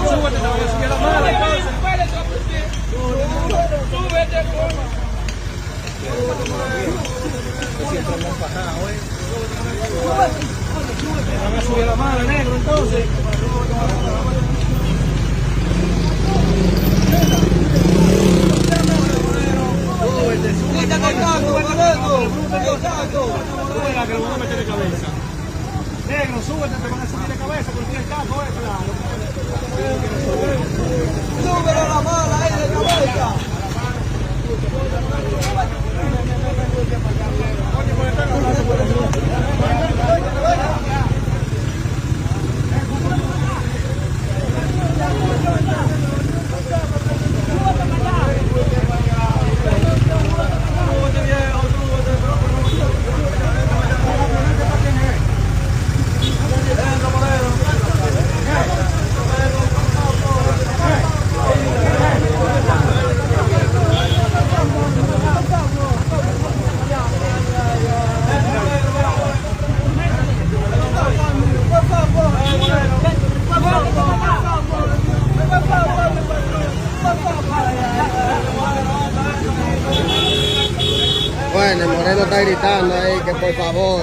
Súbete, te voy a subir la mala, entonces. Súbete, siempre me han bajado, me van a subir la mala, negro, entonces. Que lo van a meter de cabeza. Negro, súbete, te van a subir de cabeza porque el taco es claro. Súbelo la mala ahí de cabeza. Bueno, el Moreno está gritando ahí que por favor.